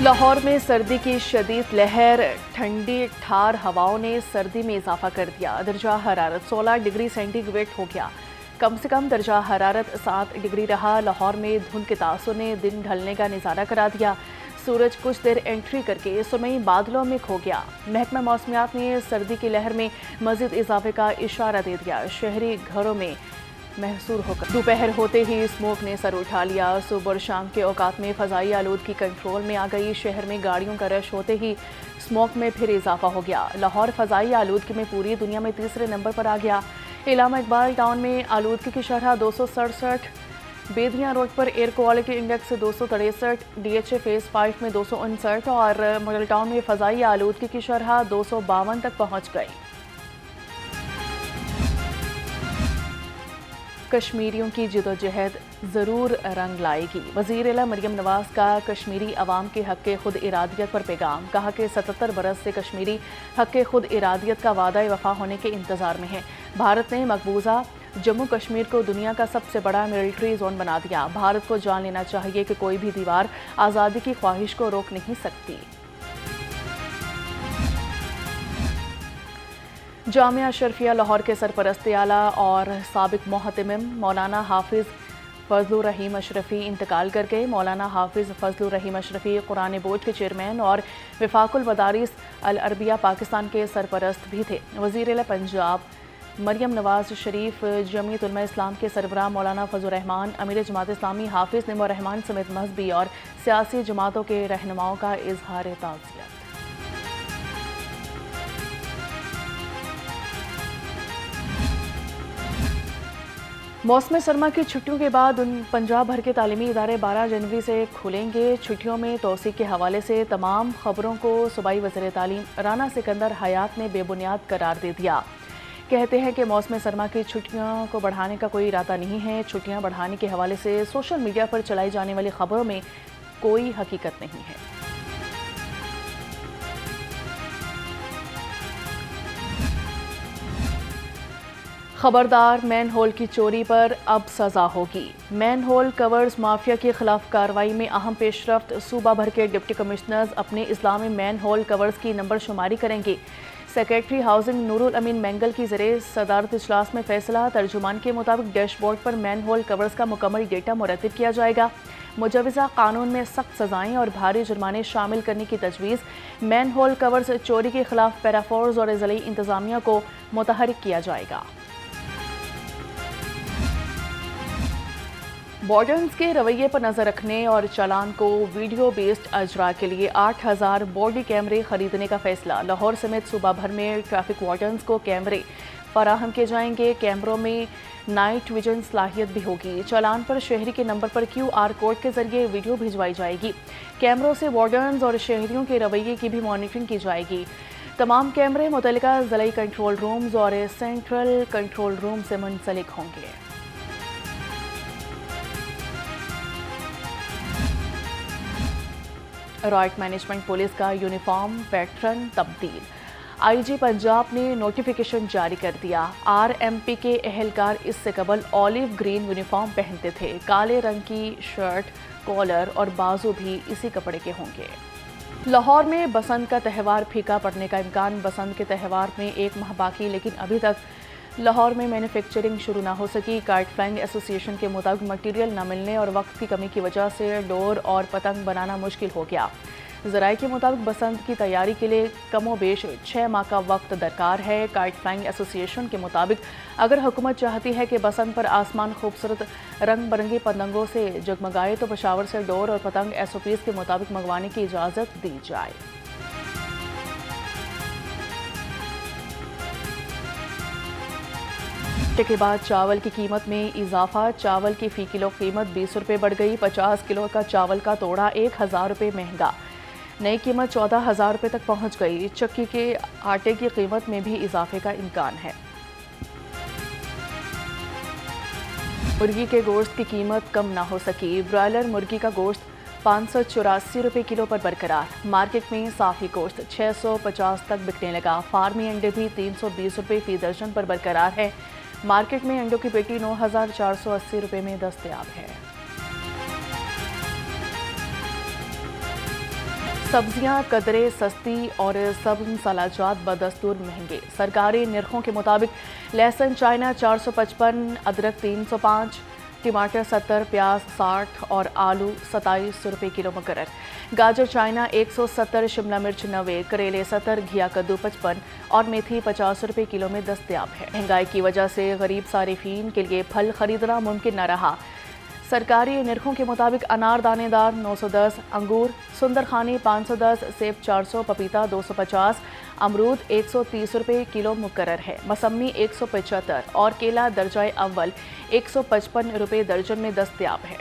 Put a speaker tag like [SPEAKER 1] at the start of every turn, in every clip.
[SPEAKER 1] लाहौर में सर्दी की शदीद लहर, ठंडी ठार हवाओं ने सर्दी में इजाफा कर दिया। दर्जा हरारत 16 डिग्री सेंटीग्रेड हो गया। कम से कम दर्जा हरारत 7 डिग्री रहा। लाहौर में धुंध के तासुर ने दिन ढलने का नज़ारा करा दिया। सूरज कुछ देर एंट्री करके सुरमई बादलों में खो गया। महकमा मौसमियात ने सर्दी की लहर में मजीद इजाफे का इशारा दे दिया। शहरी घरों में महसूर होकर दोपहर होते ही स्मोक ने सर उठा लिया। सुबह और शाम के औकात में फ़ज़ाई आलूदगी कंट्रोल में आ गई। शहर में गाड़ियों का रश होते ही स्मोक में फिर इजाफा हो गया। लाहौर फ़ज़ाई आलूदगी में पूरी दुनिया में तीसरे नंबर पर आ गया। इलामा इकबाल टाउन में आलूदगी की शरह 267, बेदियाँ रोड पर air quality index 263, DHA phase 5 में 259 और मॉडल टाउन में फ़ज़ाई आलूदगी की शरह 252 तक पहुँच गई। कश्मीरियों की जिदोजहद ज़रूर रंग लाएगी। वज़ीर आला मरियम नवाज़ का कश्मीरी अवाम के हक़ खुद इरादियत पर पैगाम। कहा कि 77 बरस से कश्मीरी हक़ खुद इरादियत का वादा वफ़ा होने के इंतज़ार में है। भारत ने मकबूजा जम्मू कश्मीर को दुनिया का सबसे बड़ा मिलिट्री जोन बना दिया। भारत को जान लेना चाहिए कि कोई भी दीवार आज़ादी की ख्वाहिश को रोक नहीं सकती। जामिया अशरफिया लाहौर के सरपरस्त आला और साबिक मोहतमिम मौलाना हाफिज़ फजलुर रहीम अशरफी इंतकाल कर गए। मौलाना हाफिज़ फजलुर रहीम अशरफी कुरान बोर्ड के चेयरमैन और वफाकुल मदारिस अल अरबिया पाकिस्तान के सरपरस्त भी थे। वज़ीर आला पंजाब मरियम नवाज़ शरीफ, जमीयत उलमा इस्लाम के सरबराह मौलाना फजलुर रहमान, अमीर जमात इस्लामी हाफिज़ निमो रहमान समेत मजहबी और सियासी जमातों के रहनुमाओं का इजहार ताज़ियत। मौसम सरमा की छुट्टियों के बाद पंजाब भर के तालीमी इदारे 12 जनवरी से खुलेंगे। छुट्टियों में तोसी के हवाले से तमाम खबरों को सूबाई वज़ीर तालीम राना सिकंदर हयात ने बेबुनियाद करार दे दिया। कहते हैं कि मौसम सरमा की छुट्टियों को बढ़ाने का कोई इरादा नहीं है। छुट्टियां बढ़ाने के हवाले से सोशल मीडिया पर चलाई जाने वाली खबरों में कोई हकीकत नहीं है। खबरदार, मैन होल की चोरी पर अब सजा होगी। मैन होल कवर्स माफिया के खिलाफ कार्रवाई में अहम पेशरफ्त। सूबा भर के डिप्टी कमिश्नर्स अपने इस्लाम में मैन होल कवर्स की नंबर शुमारी करेंगे। सेक्रेटरी हाउसिंग नूरुल अमीन मैंगल की ज़रिए सदारत इजलास में फैसला। तर्जुमान के मुताबिक डैशबोर्ड पर मैन होल कवर्स का मुकम्मल डेटा मुरतब किया जाएगा। मुजवज़ा कानून में सख्त सजाएं और भारी जुर्माने शामिल करने की तजवीज़। मैन होल कवर्स चोरी के खिलाफ पैराफोर्स और ज़िली इंतज़ामिया को मुतहरिक किया जाएगा। वार्डन्स के रवैये पर नज़र रखने और चालान को वीडियो बेस्ड अजरा के लिए 8000 बॉडी कैमरे खरीदने का फैसला। लाहौर समेत सूबा भर में ट्रैफिक वार्डन्स को कैमरे फराहम किए जाएंगे। कैमरों में नाइट विजन सलाहियत भी होगी। चालान पर शहरी के नंबर पर QR कोड के जरिए वीडियो भिजवाई जाएगी। कैमरों से वार्डन्स और शहरियों के रवैये की भी मॉनिटरिंग की जाएगी। तमाम कैमरे मुतल्लिका ज़िला कंट्रोल रूम्स और सेंट्रल कंट्रोल रूम से मुंसलिक होंगे। रॉयट मैनेजमेंट पुलिस का यूनिफॉर्म पैटर्न तब्दील। IG पंजाब ने नोटिफिकेशन जारी कर दिया। RMP के एहलकार इससे कबल ऑलिव ग्रीन यूनिफॉर्म पहनते थे। काले रंग की शर्ट, कॉलर और बाजू भी इसी कपड़े के होंगे। लाहौर में बसंत का त्यौहार फीका पड़ने का इम्कान। बसंत के त्यौहार में 1 माह बाकी, लेकिन अभी तक लाहौर में मैन्युफैक्चरिंग शुरू ना हो सकी। काइट फ्लाइंग एसोसिएशन के मुताबिक मटीरियल न मिलने और वक्त की कमी की वजह से डोर और पतंग बनाना मुश्किल हो गया। ज़राए के मुताबिक बसंत की तैयारी के लिए कमोबेश 6 माह का वक्त दरकार है। काइट फ्लाइंग एसोसिएशन के मुताबिक अगर हुकूमत चाहती है कि बसंत पर आसमान खूबसूरत रंग बिरंगी पतंगों से जगमगाए तो पेशावर से डोर और पतंग SOPs के मुताबिक मंगवाने की इजाज़त दी जाए। के बाद चावल की कीमत में इजाफा। चावल की फ़ी किलो कीमत 20 रुपये बढ़ गई। 50 किलो का चावल का तोड़ा 1000 रुपये महंगा। नई कीमत 14,000 रुपये तक पहुंच गई। चक्की के आटे की कीमत में भी इजाफे का इम्कान है। मुर्गी के गोश्त की कीमत कम ना हो सकी। ब्रॉयलर मुर्गी का गोश्त 584 रुपये किलो पर बरकरार। मार्केट में साफ़ी गोश्त 650 तक बिकने लगा। फार्मी अंडे भी 320 रुपये फ़ी दर्जन पर बरकरार है। मार्केट में अंडों की पेटी 9,480 रुपये में दस्तयाब है। सब्जियां कदरे सस्ती और सब मसालाजात बदस्तूर महंगे। सरकारी निर्खों के मुताबिक लहसुन चाइना 455, अदरक 305, टमाटर 70, प्याज 60 और आलू 27 रुपये किलो मुकर्रर। गाजर चाइना 170, शिमला मिर्च 90, करेले 70, घिया कद्दू 55 और मेथी 50 रुपये किलो में दस्तयाब है। महंगाई की वजह से गरीब सारिफीन के लिए फल खरीदना मुमकिन न रहा। सरकारी निर्खों के मुताबिक अनार दानेदार 910, अंगूर सुंदरखानी 510, सेब 400, पपीता 250, अमरूद 130 रुपये किलो मुकर्रर है। मौसमी 175 और केला दर्जाए अव्वल 155 रुपये दर्जन में दस्तयाब है।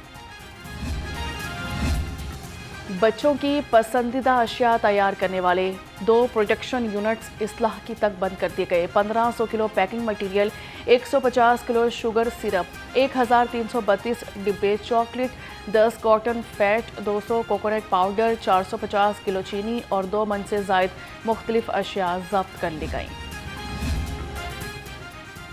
[SPEAKER 1] बच्चों की पसंदीदा अशिया तैयार करने वाले 2 प्रोडक्शन यूनिट्स इस्लाह की तक बंद कर दिए गए। 1500 kilo packing material, 150 kilo sugar syrup, 1332 डिब्बे chocolate, 10 cotton fat, 200 coconut powder, 450 kilo चीनी और 2 मन से जायद मुख्तलिफ अशिया जब्त कर ली गई।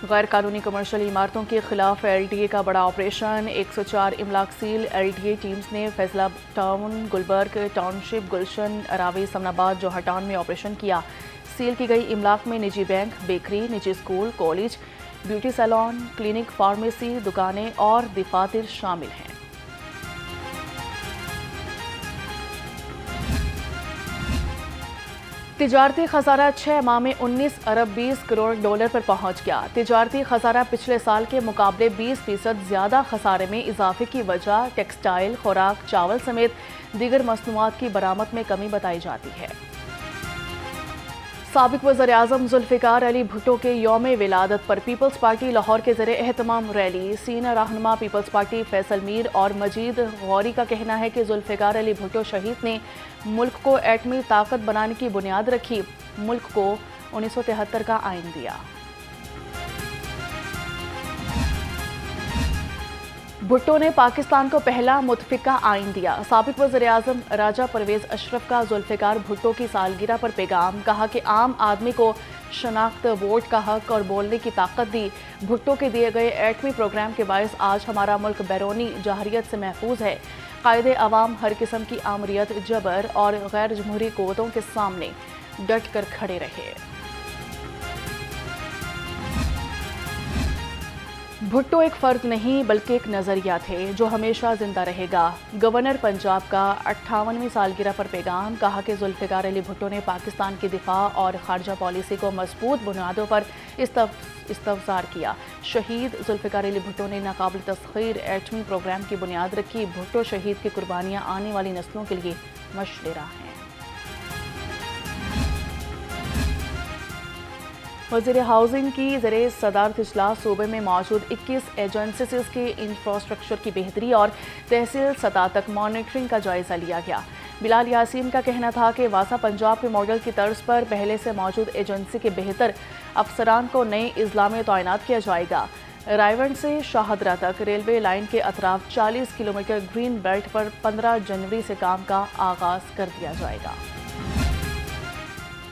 [SPEAKER 1] गैर कानूनी कमर्शियल इमारतों के खिलाफ LTA का बड़ा ऑपरेशन। 104 इमलाक सील। LTA टीम्स ने फैसला टाउन, गुलबर्ग टाउनशिप, गुलशन, अरावी, समनाबाद, जोहटान में ऑपरेशन किया। सील की गई इमलाक में निजी बैंक, बेकरी, निजी school, college, beauty salon, clinic, pharmacy, दुकानें और दफातर शामिल हैं। तिजारती खसारा 6 माह में 19 अरब 20 करोड़ डॉलर पर पहुंच गया। तिजारती खसारा पिछले साल के मुकाबले 20% ज़्यादा खसारे में इजाफे की वजह टेक्सटाइल, खुराक, चावल समेत दीगर मसनूआत की बरामद में कमी बताई जाती है। साबिक वज़ीर-ए-आज़म जुल्फ़िकार अली भुट्टो के यौम विलादत पर पीपल्स पार्टी लाहौर के ज़रिए एहतमाम रैली। सीनियर रहनुमा पीपल्स पार्टी फैसल मीर और मजीद गौरी का कहना है कि जुल्फ़िकार अली भुट्टो शहीद ने मुल्क को एटमी ताकत बनाने की बुनियाद रखी, मुल्क को 1973 का आइन दिया। भुट्टो ने पाकिस्तान को पहला मुतफिका आइन दिया। साबिक वज़ीर-ए-आज़म राजा परवेज़ अशरफ का जुल्फ़िकार भुट्टो की सालगिरह पर पैगाम। कहा कि आम आदमी को शनाख्त, वोट का हक और बोलने की ताकत दी। भुट्टो के दिए गए एटमी प्रोग्राम के बायस आज हमारा मुल्क बैरूनी जहरियत से महफूज है। कायदे अवाम हर किस्म की आमरियत, जबर और गैर जमहूरी क़ुव्वतों के सामने डट कर खड़े रहे। भुट्टो एक फ़र्द नहीं बल्कि एक नज़रिया थे जो हमेशा जिंदा रहेगा। गवर्नर पंजाब का 58वीं सालगिरह पर पैगाम। कहा कि जुल्फ़िकार अली भुट्टो ने पाकिस्तान की दिफा और खारजा पॉलिसी को मजबूत बुनियादों पर इस्तवसार किया। शहीद जुल्फ़िकार अली भुट्टो ने नाकाबिल तस्ख़ीर एटमी प्रोग्राम की बुनियाद रखी। भुट्टो शहीद की कुर्बानियाँ आने वाली नस्लों के लिए मशवरा हैं। वज़ीर हाउसिंग की ज़रिए सदारत इजलास सूबे में मौजूद 21 एजेंसीज के इंफ्रास्ट्रक्चर की बेहतरी और तहसील सतह तक मॉनिटरिंग का जायज़ा लिया गया। बिलाल यासीन का कहना था कि वासा पंजाब के मॉडल की तर्ज पर पहले से मौजूद एजेंसी के बेहतर अफसरान को नए इज़ला में तैनात किया जाएगा। रायवंड से शाहदरा तक रेलवे लाइन के अतराफ 40 किलोमीटर ग्रीन बेल्ट पर 15 जनवरी से काम का आगाज़ कर दिया जाएगा।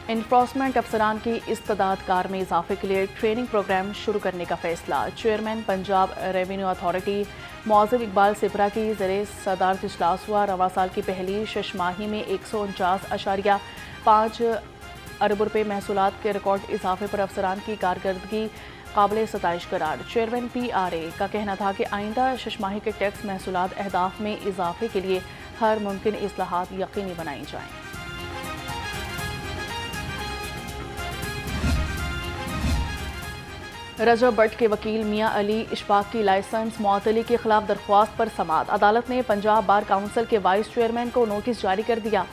[SPEAKER 1] इन्फोर्समेंट अफसरान की इस्तेदाद कार में इजाफे के लिए ट्रेनिंग प्रोग्राम शुरू करने का फैसला। Chairman Punjab revenue authority Mujib Iqbal Sipra की ज़रिए सदारत इजलास हुआ। रवा साल की पहली शशमाही में 149.5 अरब रुपये महसूलात के रिकॉर्ड इजाफे पर अफसरान की कारकर्दगी काबिल सताइश करार। चेयरमैन PRA का कहना था कि आइंदा शशमाही के टैक्स महसूलात अहदाफ में इजाफे के लिए हर मुमकिन इस्लाहात यकीनी बनाई जाएँ। रजब भट्ट के वकील मियां अली इशफाक की लाइसेंस मुअत्तली के खिलाफ दरख्वास्त पर समाअत। अदालत ने पंजाब बार काउंसिल के वाइस चेयरमैन को नोटिस जारी कर दिया,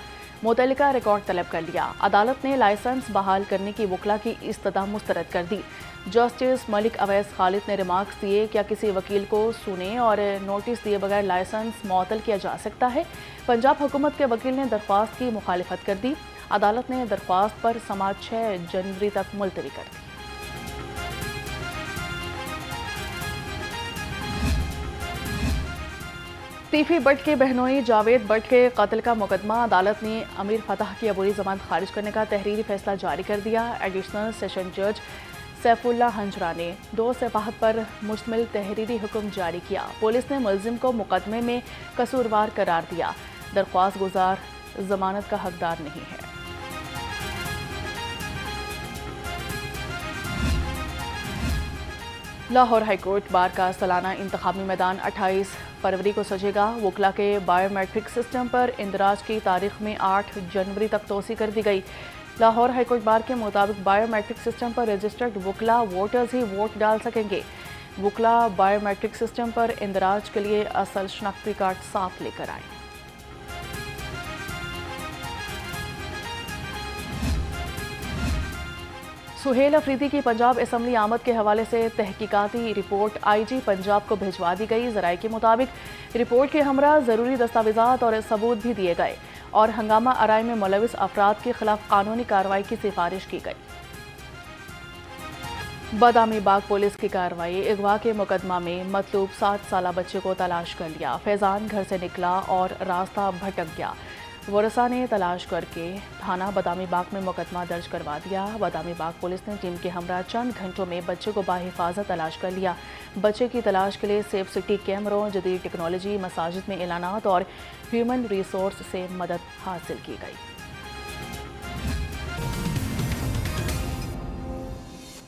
[SPEAKER 1] मुतल्लिका रिकॉर्ड तलब कर लिया। अदालत ने लाइसेंस बहाल करने की वकला की इस्तदा मुस्तरद कर दी। जस्टिस मलिक अवैस खालिद ने रिमार्क्स दिए, क्या किसी वकील को सुने और नोटिस दिए बगैर लाइसेंस मुअत्तल किया जा सकता है? पंजाब हुकूमत के वकील ने दरख्वास्त की मुखालिफत कर दी। अदालत ने दरख्वास्त पर समाअत 6 जनवरी तक मुलतवी कर दी। तीफी भट्ट के बहनोई जावेद भट्ट के कत्ल का मुकदमा। अदालत ने अमीर फतह की अबूरी जमानत खारिज करने का तहरीरी फैसला जारी कर दिया। एडिशनल सेशन जज सैफुल्ला हंजरा ने 2 सफाहत पर मुश्तमिल तहरीरी हुक्म जारी किया। पुलिस ने मुलजिम को मुकदमे में कसूरवार करार दिया। दरख्वास्त गुजार जमानत का हकदार नहीं है। लाहौर हाईकोर्ट बार का सालाना इंतखाबी मैदान 28 फरवरी को सजेगा। वकला के बायोमेट्रिक सिस्टम पर इंदराज की तारीख में 8 जनवरी तक तोसी कर दी गई। लाहौर हाईकोर्ट बार के मुताबिक बायोमेट्रिक सिस्टम पर रजिस्टर्ड वकला वोटर्स ही वोट डाल सकेंगे। वकला बायोमेट्रिक सिस्टम पर इंदराज के लिए असल शनाख्ती कार्ड साथ लेकर आए। सुहेल अफरीदी की पंजाब असम्बली आमद के हवाले से तहकीकाती रिपोर्ट IG पंजाब को भिजवा दी गई। ज़राए के मुताबिक रिपोर्ट के हमरा ज़रूरी दस्तावेजात और सबूत भी दिए गए और हंगामा आराई में मुलविस अफराद के खिलाफ कानूनी कार्रवाई की सिफारिश की गई। बादामी बाग पुलिस की कार्रवाई। अगवा के मुकदमा में मतलूब 7 साला बच्चे को तलाश कर लिया। फैजान घर से निकला और रास्ता भटक गया। वरसा ने तलाश करके थाना बादामी बाग में मुकदमा दर्ज करवा दिया। बादामी बाग पुलिस ने टीम के हमरा चंद घंटों में बच्चे को बाहिफाजत तलाश कर लिया। बच्चे की तलाश के लिए सेफ सिटी कैमरों, जदीद टेक्नोलॉजी, मसाजिद में एलानात और ह्यूमन रिसोर्स से मदद हासिल की गई।